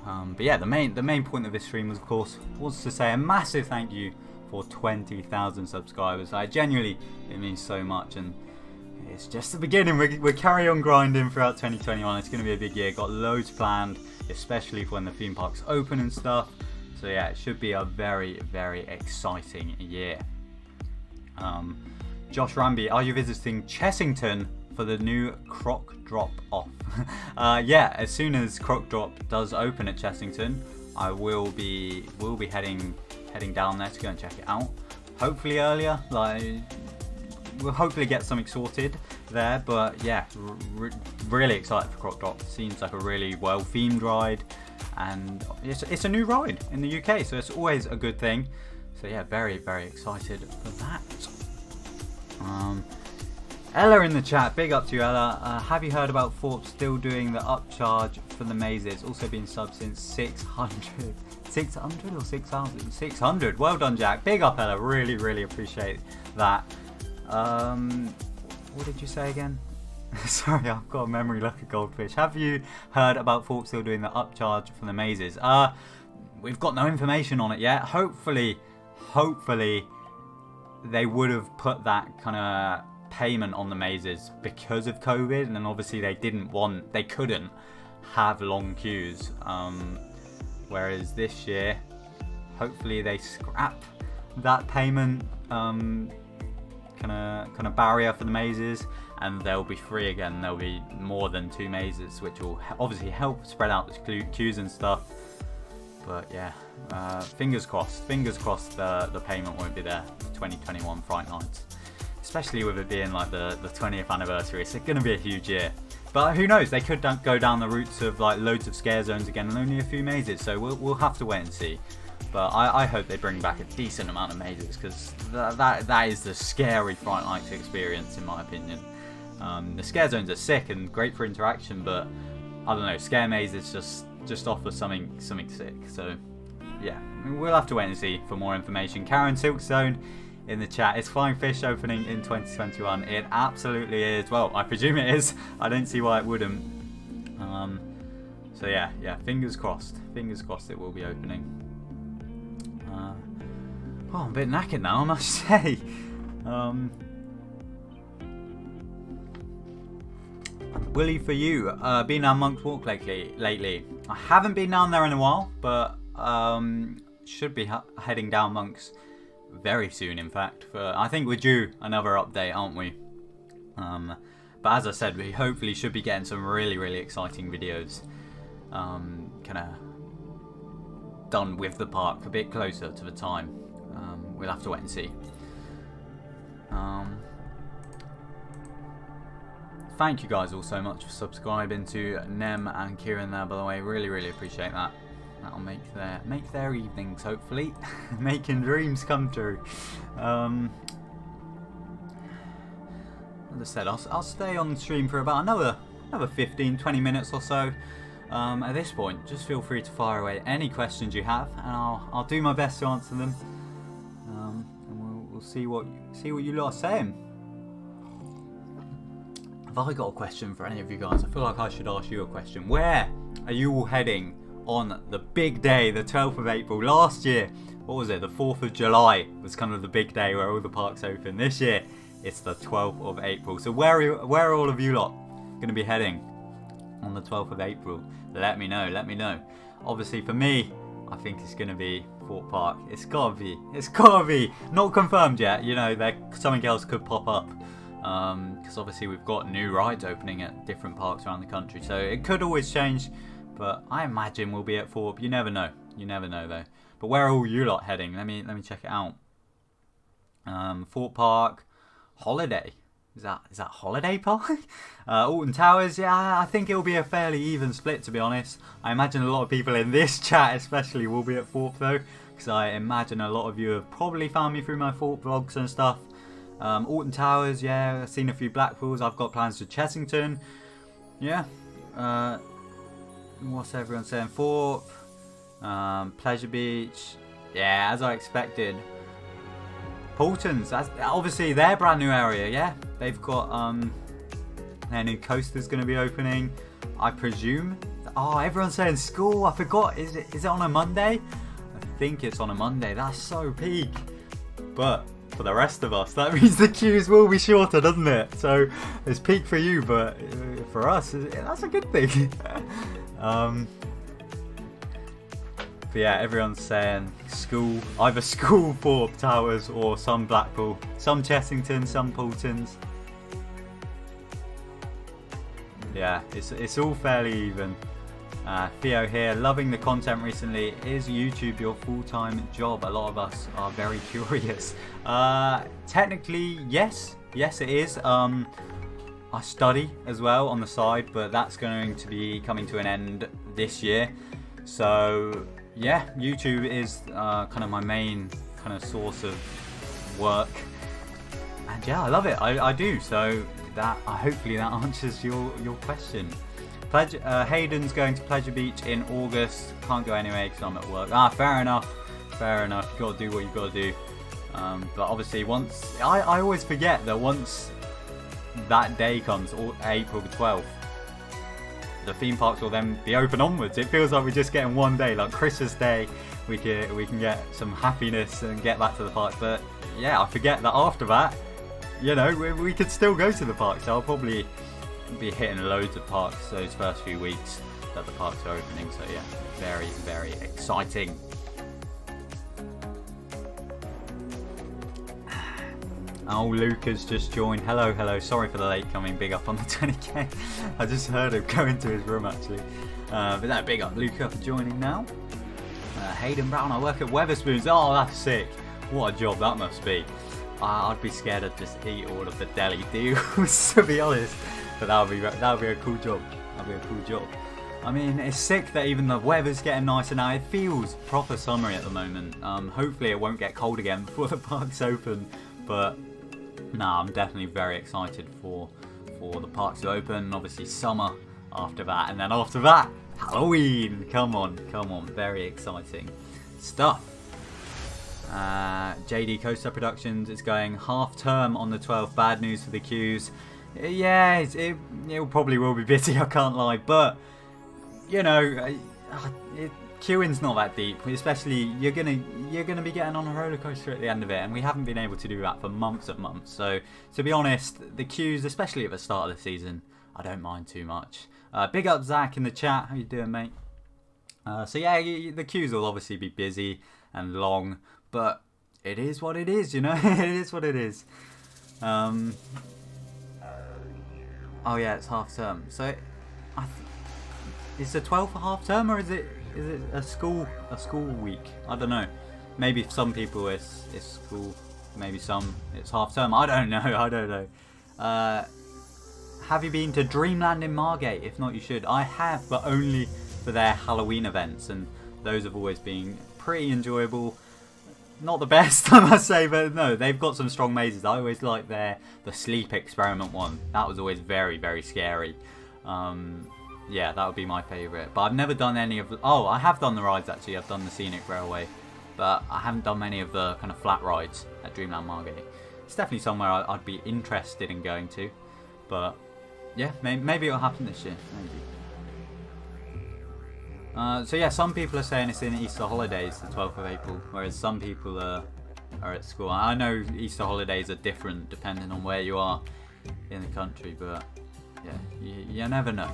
But yeah, the main point of this stream was, of course, was to say a massive thank you for 20,000 subscribers. Genuinely, it means so much, and it's just the beginning. We're carry on grinding throughout 2021. It's going to be a big year. Got loads planned, especially for when the theme parks open and stuff. So yeah, it should be a very, very exciting year. Josh Ramby, are you visiting Chessington for the new Croc Drop off? Yeah, as soon as Croc Drop does open at Chessington, I will be heading down there to go and check it out. Hopefully earlier, we'll hopefully get something sorted there. But yeah, really excited for Croc Drop. Seems like a really well themed ride, and it's a new ride in the UK, so it's always a good thing. So yeah, very, very excited for that. Ella in the chat, big up to you, Ella. Have you heard about Thorpe still doing the upcharge for the mazes? Also been subbed since 600 or 6,000? 600. Well done, Jack. Big up, Ella. Really, really appreciate that. What did you say again? Sorry, I've got a memory like a goldfish. Have you heard about Thorpe still doing the upcharge for the mazes? We've got no information on it yet. Hopefully they would have put that kind of payment on the mazes because of COVID, and then obviously they couldn't have long queues. Whereas this year, hopefully they scrap that payment kind of barrier for the mazes, and they'll be free again. There'll be more than 2 mazes, which will obviously help spread out the queues and stuff. But yeah, fingers crossed the payment won't be there for 2021 Fright Nights, especially with it being like the 20th anniversary. It's going to be a huge year. But who knows, they could go down the routes of like loads of scare zones again and only a few mazes, so we'll have to wait and see. But I hope they bring back a decent amount of mazes, because that is the scary Fright Nights experience, in my opinion. The scare zones are sick and great for interaction, but I don't know, scare mazes just offer something sick. So yeah, we'll have to wait and see for more information. Karen Silkstone in the chat, is Flying Fish opening in 2021? It absolutely is. Well, I presume it is. I don't see why it wouldn't. So yeah, fingers crossed it will be opening. Oh, I'm a bit knackered now, I must say. Willie, for you, been down Monk's Walk lately? I haven't been down there in a while, but should be heading down Monk's very soon, in fact. I think we're due another update, aren't we? But as I said, we hopefully should be getting some really, really exciting videos kind of done with the park a bit closer to the time. We'll have to wait and see. Thank you guys all so much for subscribing to Nem and Kieran there, by the way. Really, really appreciate that. That'll make their evenings, hopefully. Making dreams come true. As I said, I'll stay on the stream for about another 15-20 minutes or so. At this point, just feel free to fire away any questions you have, and I'll do my best to answer them. And we'll see what you lot are saying. Have I got a question for any of you guys? I feel like I should ask you a question. Where are you all heading on the big day, the 12th of April? Last year, what was it? The 4th of July was kind of the big day where all the parks open. This year, it's the 12th of April. So where are all of you lot going to be heading on the 12th of April? Let me know. Obviously for me, I think it's going to be Thorpe Park. It's gotta be. Not confirmed yet. You know, something else could pop up. Because obviously we've got new rides opening at different parks around the country, so it could always change, but I imagine we'll be at Thorpe. You never know though. But where are all you lot heading? Let me check it out. Thorpe Park, Holiday. Is that Holiday Park? Alton Towers, yeah, I think it'll be a fairly even split, to be honest. I imagine a lot of people in this chat especially will be at Thorpe though, because I imagine a lot of you have probably found me through my Thorpe vlogs and stuff. Alton Towers, yeah, I've seen a few Blackpools. I've got plans to Chessington. Yeah. What's everyone saying? Thorpe, Pleasure Beach. Yeah, as I expected. Paultons, that's obviously their brand new area, yeah. They've got their new coaster's gonna be opening, I presume. Oh, everyone's saying school, I forgot. Is it on a Monday? I think it's on a Monday. That's so peak. But for the rest of us, that means the queues will be shorter, doesn't it? So it's peak for you, but for us, that's a good thing. But yeah, everyone's saying school, either school, Thorpe Towers, or some Blackpool, some Chessington, some Paultons. Yeah, it's all fairly even. Theo here, loving the content recently. Is YouTube your full-time job? A lot of us are very curious. Technically, yes it is. I study as well on the side, but that's going to be coming to an end this year. So yeah, YouTube is kind of my main kind of source of work, and yeah, I love it. I do. So that hopefully that answers your question. Hayden's going to Pleasure Beach in August. Can't go anyway because I'm at work. Fair enough. You got to do what you got to do. But obviously, once I always forget that once that day comes, April the 12th. The theme parks will then be open onwards. It feels like we're just getting one day, like Christmas Day. We can get some happiness and get back to the park. But yeah, I forget that after that, you know, we could still go to the park. So I'll probably be hitting loads of parks those first few weeks that the parks are opening. So yeah, very, very exciting. Oh, Luca's just joined. Hello. Sorry for the late coming. Big up on the 20k. I just heard him go into his room actually. But no, big up Luca for joining now. Hayden Brown, I work at Weatherspoons. Oh, that's sick. What a job that must be. I'd be scared to just eat all of the deli deals, to be honest. But that would be a cool job. That'd be a cool job. I mean, it's sick that even the weather's getting nicer now. It feels proper summery at the moment. Hopefully it won't get cold again before the park's open. But nah, I'm definitely very excited for the parks to open. Obviously summer after that, and then after that, Halloween. Come on, very exciting stuff. JD Coaster Productions is going half term on the 12th. Bad news for the queues. Yeah, it probably will be busy, I can't lie, but you know, queuing's not that deep. Especially you're gonna be getting on a roller coaster at the end of it, and we haven't been able to do that for months and months. So to be honest, the queues, especially at the start of the season, I don't mind too much. Big up Zach in the chat. How you doing, mate? So yeah, the queues will obviously be busy and long, but it is what it is, you know. It is what it is. Oh yeah, it's half term. So is the 12th a half term, or is it a school week? I don't know. Maybe for some people it's school. Maybe some it's half term. I don't know. Have you been to Dreamland in Margate? If not, you should. I have, but only for their Halloween events, and those have always been pretty enjoyable. Not the best, I must say, but no, they've got some strong mazes. I always like the sleep experiment one. That was always very, very scary. Yeah, that would be my favourite. But I've never done any of the... Oh, I have done the rides actually. I've done the Scenic Railway, but I haven't done many of the kind of flat rides at Dreamland Margate. It's definitely somewhere I'd be interested in going to, but yeah, maybe it'll happen this year. Maybe. So yeah, some people are saying it's in Easter holidays, the 12th of April, whereas some people are at school. I know Easter holidays are different depending on where you are in the country, but yeah, you never know.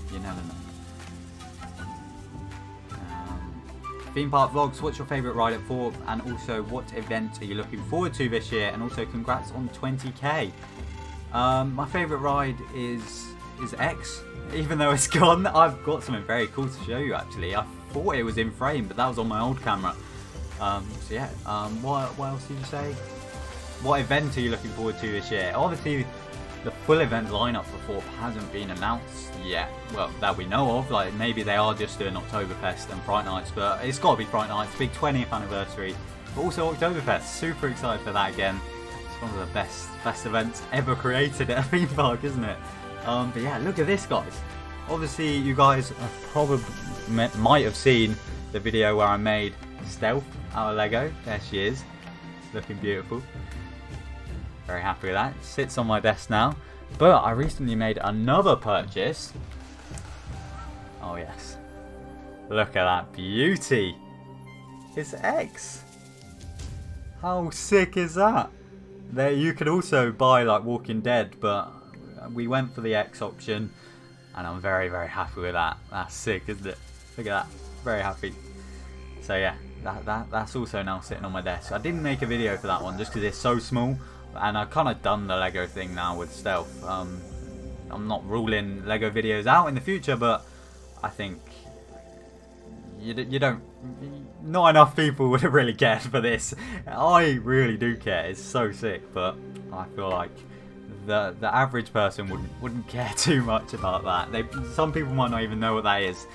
Theme park vlogs, what's your favourite ride at Thorpe, and also what event are you looking forward to this year, and also congrats on 20k. My favourite ride is X. Even though it's gone, I've got something very cool to show you actually. I thought it was in frame, but that was on my old camera. So yeah, what else did you say? What event are you looking forward to this year? Obviously, the full event lineup for Thorpe hasn't been announced yet. Well, that we know of. Like, maybe they are just doing Oktoberfest and Fright Nights, but it's got to be Fright Nights, big 20th anniversary. But also Oktoberfest, super excited for that again. It's one of the best events ever created at a theme park, isn't it? But yeah, look at this, guys. Obviously, you guys have probably might have seen the video where I made Stealth out of Lego. There she is, looking beautiful. Very happy with that. It sits on my desk now. But I recently made another purchase. Oh yes. Look at that beauty. It's X. How sick is that? There, you could also buy like Walking Dead, but we went for the X option. And I'm very, very happy with that. That's sick, isn't it? Look at that. Very happy. So yeah, that's also now sitting on my desk. I didn't make a video for that one just because it's so small. And I've kind of done the Lego thing now with Stealth. I'm not ruling Lego videos out in the future, but I think not enough people would have really cared for this. I really do care. It's so sick, but I feel like the average person wouldn't care too much about that. Some people might not even know what that is.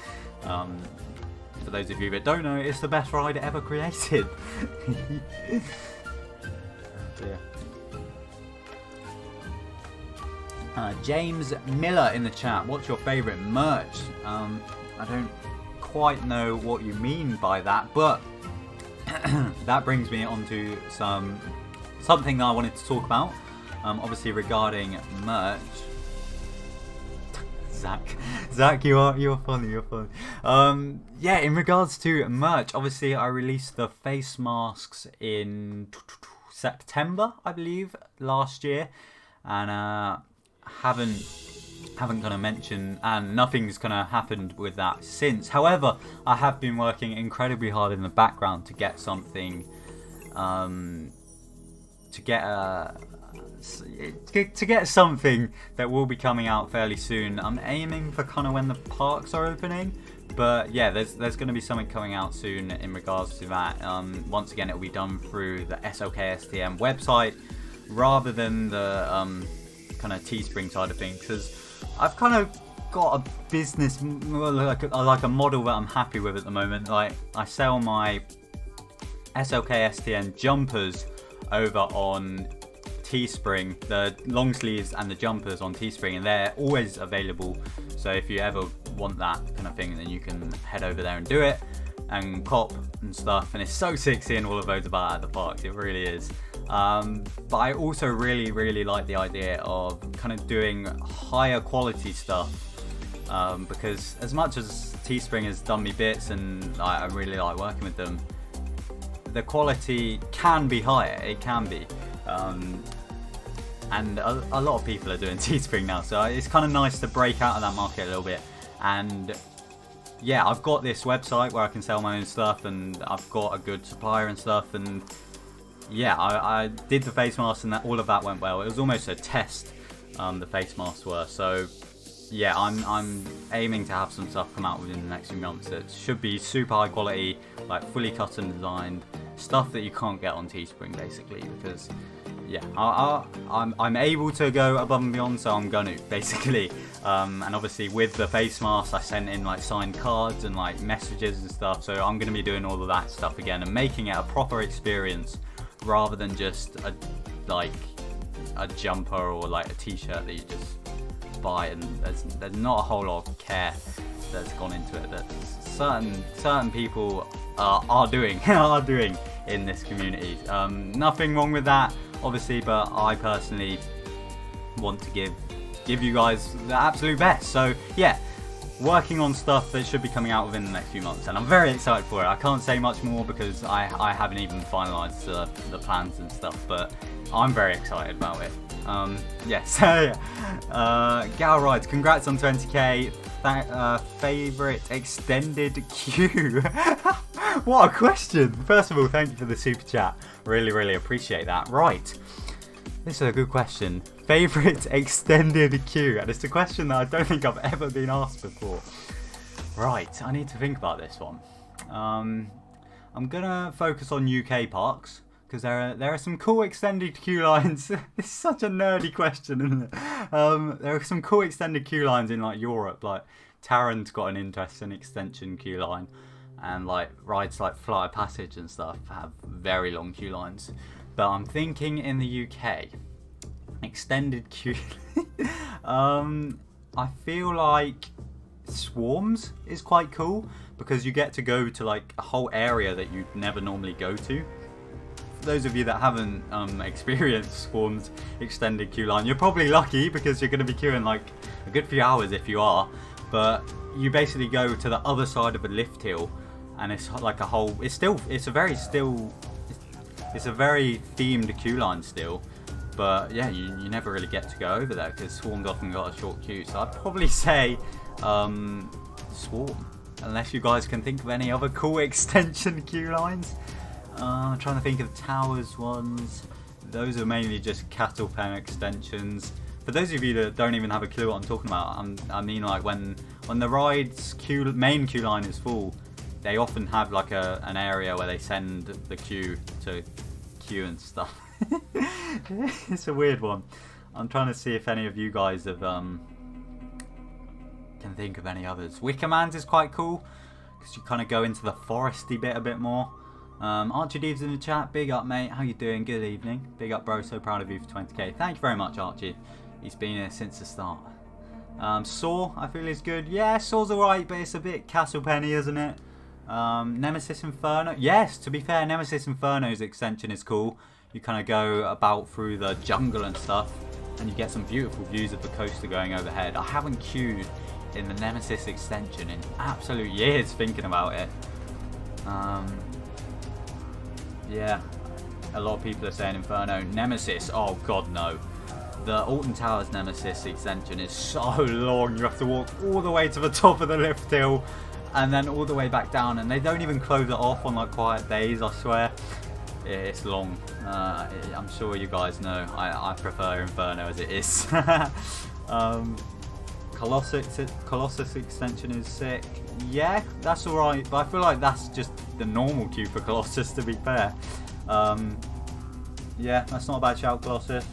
For those of you that don't know, it's the best ride ever created. Yeah. James Miller in the chat. What's your favourite merch? I don't quite know what you mean by that, but that brings me on to something that I wanted to talk about. Obviously regarding merch. Zach, you're funny. Yeah, in regards to merch, obviously I released the face masks in September, I believe, last year, and haven't gonna mention, and nothing's gonna happened with that since. However, I have been working incredibly hard in the background to get something, to get something that will be coming out fairly soon. I'm aiming for kind of when the parks are opening, but yeah, there's going to be something coming out soon in regards to that. Once again, it will be done through the SOKSTM website rather than the kind of Teespring side of things, because I've kind of got a business, like a model that I'm happy with at the moment. Like, I sell my SOKSTN jumpers over on Teespring, the long sleeves and the jumpers on Teespring, and they're always available. So if you ever want that kind of thing, then you can head over there and do it and cop and stuff. And it's so sick seeing all of those about at the parks. It really is. But I also really like the idea of kind of doing higher quality stuff, because as much as Teespring has done me bits and I really like working with them, the quality can be higher. It can be. And a lot of people are doing Teespring now, so it's kind of nice to break out of that market a little bit. And yeah, I've got this website where I can sell my own stuff, and I've got a good supplier and stuff, and yeah, I did the face masks and all of that went well. It was almost a test, the face masks were. So yeah, I'm aiming to have some stuff come out within the next few months. It should be super high quality, like fully custom designed stuff that you can't get on Teespring, basically, because yeah, I'm able to go above and beyond, so I'm gonna basically. And obviously with the face mask, I sent in like signed cards and like messages and stuff, so I'm gonna be doing all of that stuff again and making it a proper experience rather than just a jumper or like a t-shirt that you just buy, and there's not a whole lot of care that's gone into it that certain people are doing in this community. Nothing wrong with that, obviously, but I personally want to give you guys the absolute best. So yeah, working on stuff that should be coming out within the next few months, and I'm very excited for it. I can't say much more because I haven't even finalised the plans and stuff, but I'm very excited about it. Yeah, so Gal Rides, congrats on 20k. Favourite extended queue? What a question. First of all, thank you for the super chat. Really appreciate that. Right, this is a good question. Favourite extended queue, and it's a question that I don't think I've ever been asked before. Right, I need to think about this one. I'm I'm gonna focus on UK parks because there are some cool extended queue lines. It's such a nerdy question, isn't it? There are some cool extended queue lines in like Europe. Like Taran's got an interesting extension queue line, and like rides like Flight of Passage and stuff have very long queue lines. But I'm thinking in the UK, extended queue. I feel like Swarms is quite cool because you get to go to like a whole area that you'd never normally go to. For those of you that haven't experienced Swarms extended queue line, you're probably lucky because you're going to be queuing like a good few hours if you are. But you basically go to the other side of a lift hill, and it's like a whole. It's a very themed queue line still. But yeah, you never really get to go over there because Swarm's often got a short queue. So I'd probably say Swarm, unless you guys can think of any other cool extension queue lines. I'm trying to think of Towers ones. Those are mainly just cattle pen extensions. For those of you that don't even have a clue what I'm talking about, I mean like when the ride's main queue line is full, they often have like an area where they send the queue to queue and stuff. It's a weird one. I'm trying to see if any of you guys have can think of any others. Wickerman's is quite cool because you kind of go into the foresty bit a bit more. Archie Deeves in the chat, big up mate, how you doing? Good evening. Big up bro, so proud of you for 20k. Thank you very much Archie. He's been here since the start. Saw, I feel is good. Yeah, Saw's alright, but it's a bit Castle Penny, isn't it? Nemesis Inferno. Yes, to be fair, Nemesis Inferno's extension is cool. You kind of go about through the jungle and stuff, and you get some beautiful views of the coaster going overhead. I haven't queued in the Nemesis extension in absolute years thinking about it. Yeah, a lot of people are saying Inferno. Nemesis, oh god no. The Alton Towers Nemesis extension is so long. You have to walk all the way to the top of the lift hill and then all the way back down, and they don't even close it off on like quiet days, I swear. It's long. I'm sure you guys know I prefer Inferno as it is. Colossus extension is sick. Yeah, that's alright, but I feel like that's just the normal queue for Colossus, to be fair. Yeah, that's not a bad shout, Colossus.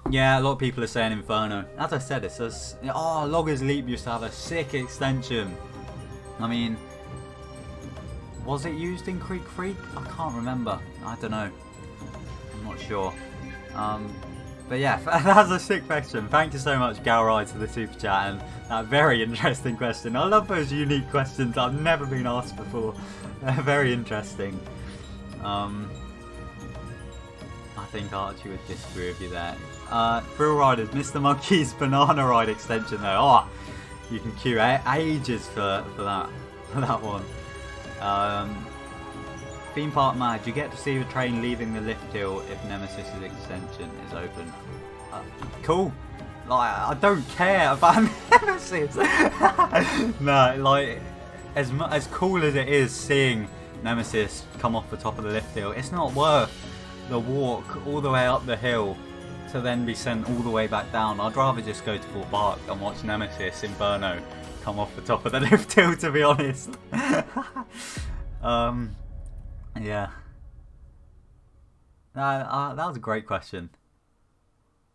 Yeah, a lot of people are saying Inferno. As I said, it's just... Oh, Loggers Leap used to have a sick extension. I mean... Was it used in Creek Freak? I can't remember. I don't know. I'm not sure. But yeah, that's a sick question. Thank you so much, Galride, for the super chat and that very interesting question. I love those unique questions that I've never been asked before. They're very interesting. I think Archie would disagree with you there. Thrill Riders, Mr. Monkey's Banana Ride extension though. Oh, you can queue ages for that one. Theme Park Mad, you get to see the train leaving the lift hill if Nemesis' extension is open. Cool. Like, I don't care about Nemesis. No, like, as cool as it is seeing Nemesis come off the top of the lift hill, it's not worth the walk all the way up the hill to then be sent all the way back down. I'd rather just go to Thorpe Park and watch Nemesis Inferno come off the top of the lift hill, to be honest. Yeah. That was a great question.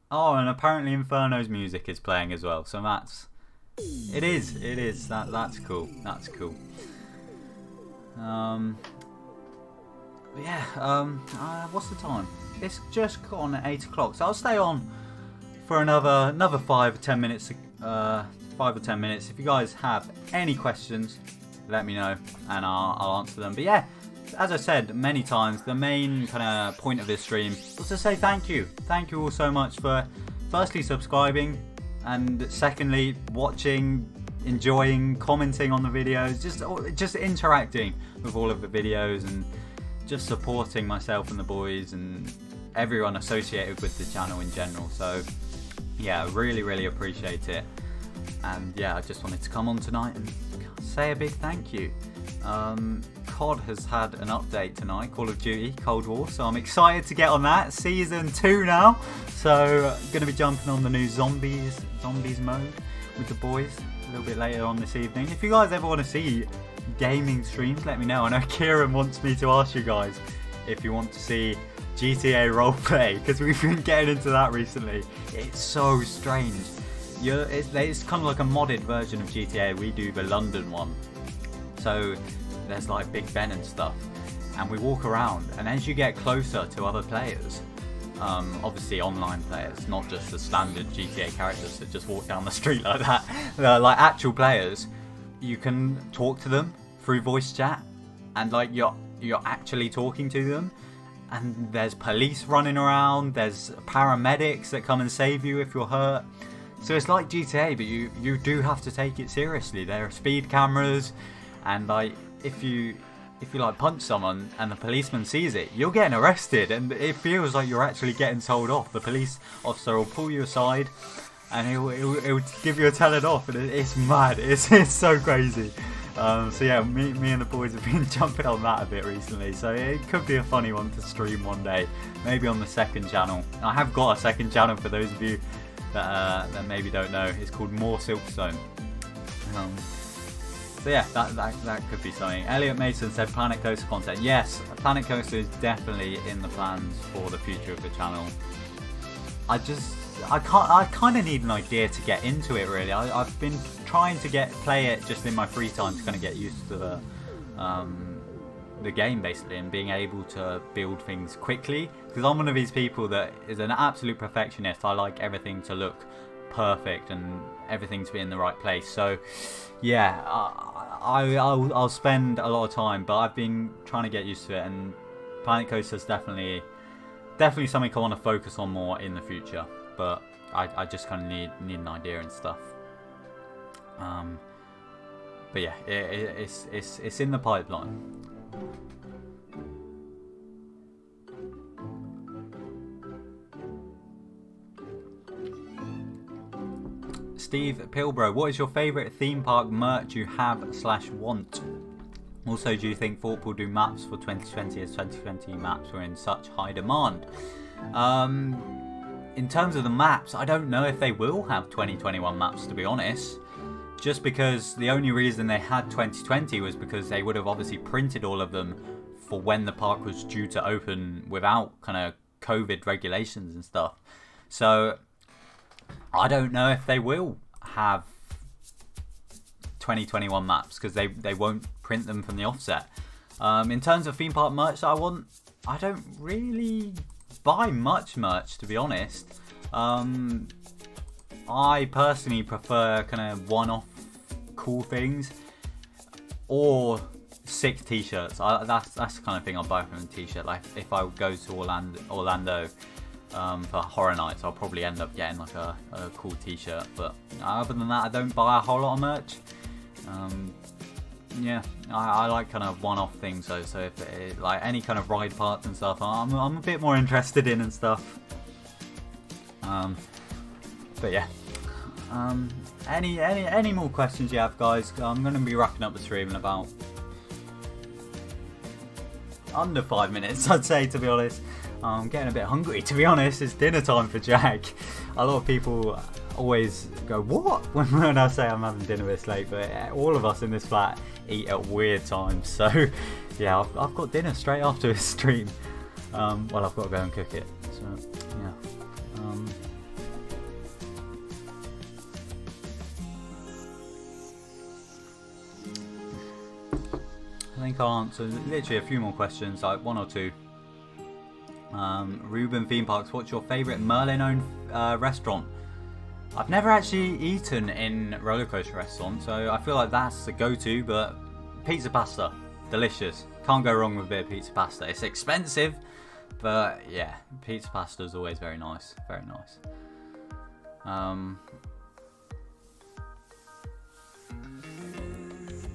Oh, and apparently Inferno's music is playing as well, so that's... It is. That's cool. That's cool. Yeah, what's the time? It's just gone at 8 o'clock, so I'll stay on for another 5 or 10 minutes. 5 or 10 minutes. If you guys have any questions, let me know and I'll answer them. But yeah, as I said many times, the main kind of point of this stream was to say thank you. Thank you all so much for firstly subscribing and secondly watching, enjoying, commenting on the videos, just interacting with all of the videos and just supporting myself and the boys and everyone associated with the channel in general. So yeah, really appreciate it. And yeah, I just wanted to come on tonight and say a big thank you. COD has had an update tonight, Call of Duty Cold War, so I'm excited to get on that. Season 2 now, so going to be jumping on the new zombies mode with the boys. little bit later on this evening. If you guys ever want to see gaming streams, let me know. I know Kieran wants me to ask you guys if you want to see GTA roleplay, because we've been getting into that recently. It's so strange. It's kind of like a modded version of GTA. We do the London one. So there's like Big Ben and stuff. And we walk around, and as you get closer to other players, obviously online players, not just the standard GTA characters that just walk down the street like that, like actual players, you can talk to them through voice chat, and like you're actually talking to them, and there's police running around, there's paramedics that come and save you if you're hurt. So it's like GTA, but you do have to take it seriously. There are speed cameras, and like if you like punch someone and the policeman sees it, you're getting arrested, and it feels like you're actually getting told off. The police officer will pull you aside and he'll give you a telling off, and it's mad. It's so crazy. So yeah, me and the boys have been jumping on that a bit recently, so it could be a funny one to stream one day, maybe on the second channel. I have got a second channel for those of you that maybe don't know. It's called More Silkstone. So yeah, that could be something. Elliot Mason said Planet Coaster content. Yes, Planet Coaster is definitely in the plans for the future of the channel. I kind of need an idea to get into it, really. I've been trying to play it just in my free time to kind of get used to the game, basically, and being able to build things quickly. Because I'm one of these people that is an absolute perfectionist. I like everything to look perfect and everything to be in the right place. So yeah, I'll spend a lot of time, but I've been trying to get used to it, and Planet Coaster is definitely something I want to focus on more in the future. But I just kind of need an idea and stuff. But yeah, it's in the pipeline. Steve Pilbro, what is your favourite theme park merch you have / want? Also, do you think Thorpe will do maps for 2020 as 2020 maps were in such high demand? In terms of the maps, I don't know if they will have 2021 maps, to be honest. Just because the only reason they had 2020 was because they would have obviously printed all of them for when the park was due to open without kind of COVID regulations and stuff. So I don't know if they will have 2021 maps, because they won't print them from the offset. In terms of theme park merch that I want, I don't really buy much merch, to be honest. I personally prefer kind of one-off cool things or sick t-shirts. That's the kind of thing I'll buy from a t-shirt. Like if I go to Orlando for Horror Nights, I'll probably end up getting like a cool t-shirt. But other than that, I don't buy a whole lot of merch. Yeah, I like kind of one-off things. So if like any kind of ride parts and stuff, I'm a bit more interested in and stuff. But yeah. Any more questions you have, guys? I'm going to be wrapping up the stream in about under 5 minutes, I'd say, to be honest. I'm getting a bit hungry, to be honest. It's dinner time for Jack. A lot of people always go, what? When I say I'm having dinner this late, but all of us in this flat eat at weird times. So yeah, I've got dinner straight after this stream. Well, I've got to go and cook it. So yeah. I think I'll answer literally a few more questions, like one or two. Ruben Theme Parks, what's your favourite Merlin-owned restaurant? I've never actually eaten in VelociCoaster restaurant, so I feel like that's the go-to, but pizza pasta, delicious. Can't go wrong with a bit of pizza pasta. It's expensive, but yeah, pizza pasta is always very nice, very nice.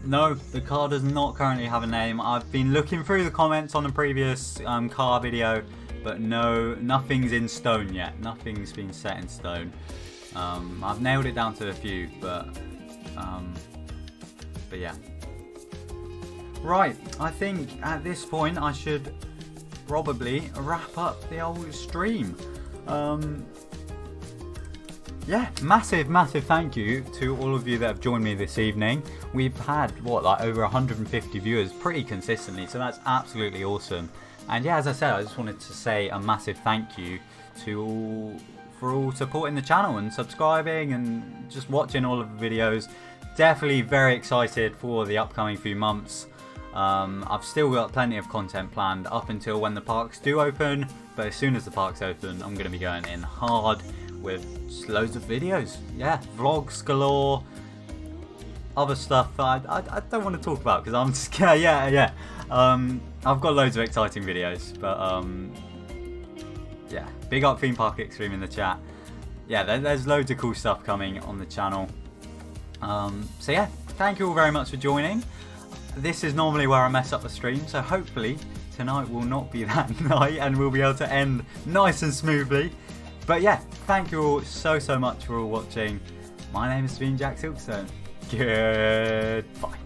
No, the car does not currently have a name. I've been looking through the comments on the previous car video, but no, nothing's in stone yet. Nothing's been set in stone. I've nailed it down to a few, but yeah. Right, I think at this point I should probably wrap up the old stream. yeah, massive thank you to all of you that have joined me this evening. We've had, what, like over 150 viewers pretty consistently, so that's absolutely awesome. And yeah, as I said, I just wanted to say a massive thank you for all supporting the channel and subscribing and just watching all of the videos. Definitely very excited for the upcoming few months. I've still got plenty of content planned up until when the parks do open, but as soon as the parks open, I'm going to be going in hard with just loads of videos. Yeah, vlogs galore, other stuff that I don't want to talk about because I'm just yeah. I've got loads of exciting videos, but yeah, big up Theme Park Extreme in the chat. Yeah, there's loads of cool stuff coming on the channel. So yeah, thank you all very much for joining. This is normally where I mess up the stream, so hopefully tonight will not be that night and we'll be able to end nice and smoothly. But yeah, thank you all so much for all watching. My name has been Jack Silkstone. Goodbye.